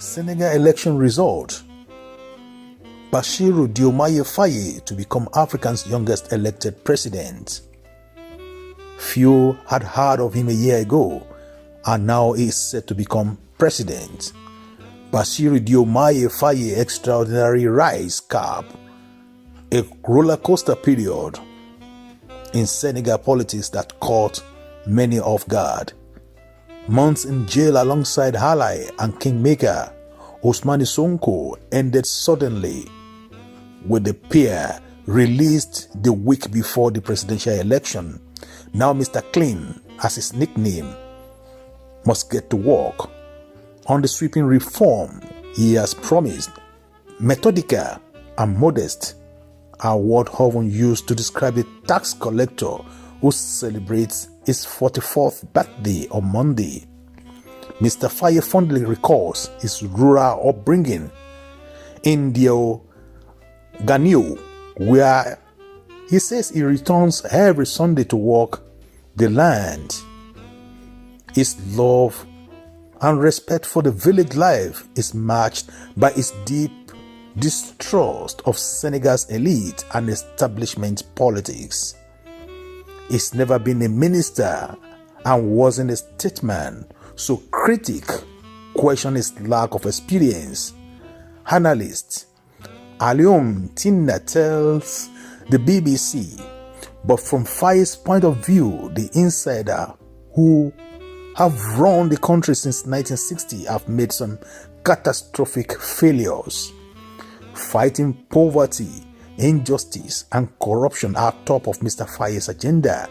Senegal election result. Bassirou Diomaye Faye to become Africa's youngest elected president. Few had heard of him a year ago, and now he is set to become president. Bassirou Diomaye Faye extraordinary rise capped a roller coaster period in Senegal politics that caught many off guard. Months in jail alongside ally and kingmaker Osmane Sonko ended suddenly, with the pair released the week before the presidential election. Now Mr. Clean, as his nickname, must get to work on the sweeping reform he has promised. Methodical and modest are what often used to describe a tax collector who celebrates his 44th birthday on Monday. Mr. Faye fondly recalls his rural upbringing in the Ganio, where he says he returns every Sunday to work the land. His love and respect for the village life is matched by his deep distrust of Senegal's elite and establishment politics. He's never been a minister and wasn't a statesman, so critics question his lack of experience. Analyst Alium Tina tells the BBC, but from Faye's point of view, the insider who have run the country since 1960 have made some catastrophic failures. Fighting poverty, injustice, and corruption are top of Mr. Faye's agenda.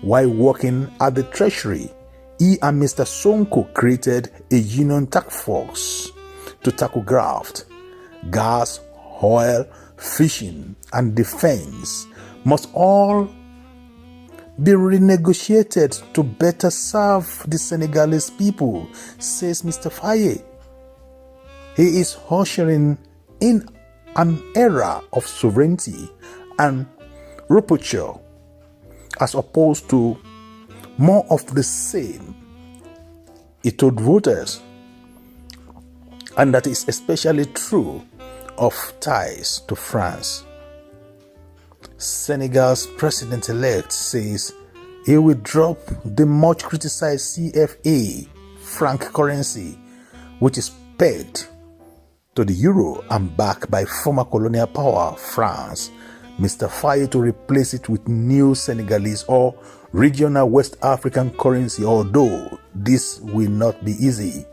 While working at the Treasury, he and Mr. Sonko created a union task force to tackle graft. Gas, oil, fishing, and defense must all be renegotiated to better serve the Senegalese people, says Mr. Faye. He is ushering in an era of sovereignty and rupture, as opposed to more of the same, he told voters. And that is especially true of ties to France. Senegal's president-elect says he will drop the much criticized CFA franc currency, which is pegged to the euro and backed by former colonial power France. Mr. Faye to replace it with new Senegalese or regional West African currency, although this will not be easy.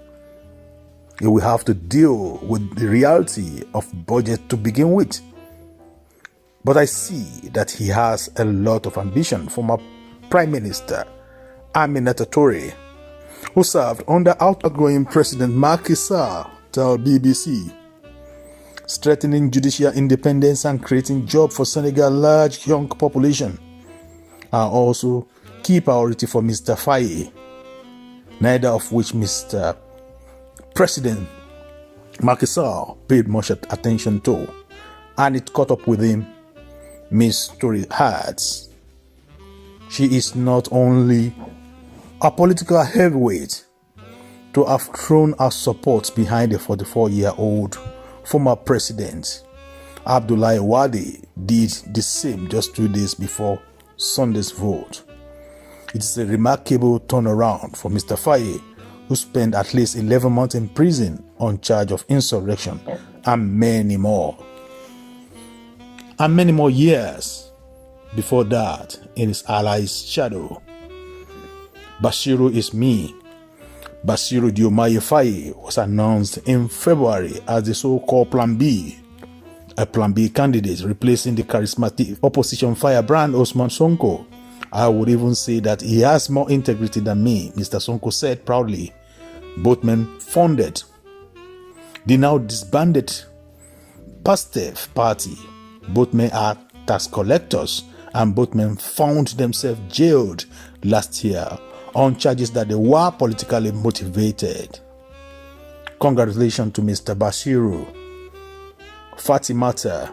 He will have to deal with the reality of budget to begin with. But I see that he has a lot of ambition. Former Prime Minister Aminata Toure, who served under outgoing President Macky Sall, tell BBC, strengthening judicial independence and creating jobs for Senegal's large young population are also key priority for Mr. Faye, neither of which Mr. President Macky Sall paid much attention to, and it caught up with him. Miss Toure adds, she is not only a political heavyweight to have thrown her support behind the 44-year-old former president. Abdoulaye Wade did the same just 2 days before Sunday's vote. It is a remarkable turnaround for Mr. Faye, who spent at least 11 months in prison on charge of insurrection and many more years before that in his allies' shadow. Bassirou is me. Bassirou Diomaye Faye was announced in February as the so-called Plan B, a Plan B candidate replacing the charismatic opposition firebrand Osmane Sonko. I would even say that he has more integrity than me, Mr. Sonko said proudly. Both men funded the now disbanded PASTEF party. Both men are tax collectors, and both men found themselves jailed last year on charges that they were politically motivated. Congratulations to Mr. Bassirou, Fatimata,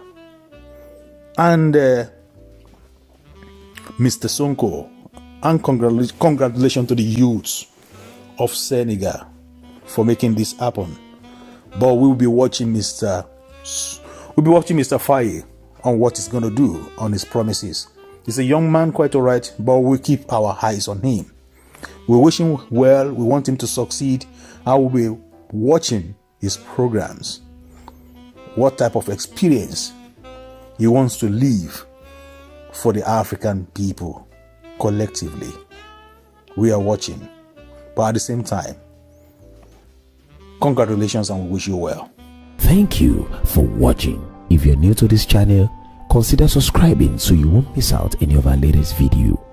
and Mr. Sonko, and congratulations to the youths of Senegal for making this happen. But we'll be watching Mr. Faye on what he's going to do, on his promises. He's a young man, quite all right, but we'll keep our eyes on him. We wish him well. We want him to succeed. I will be watching his programs, what type of experience he wants to leave for the African people collectively. We are watching, but at the same time, congratulations and we wish you well. Thank you for watching. If you're new to this channel, consider subscribing so you won't miss out any of our latest video.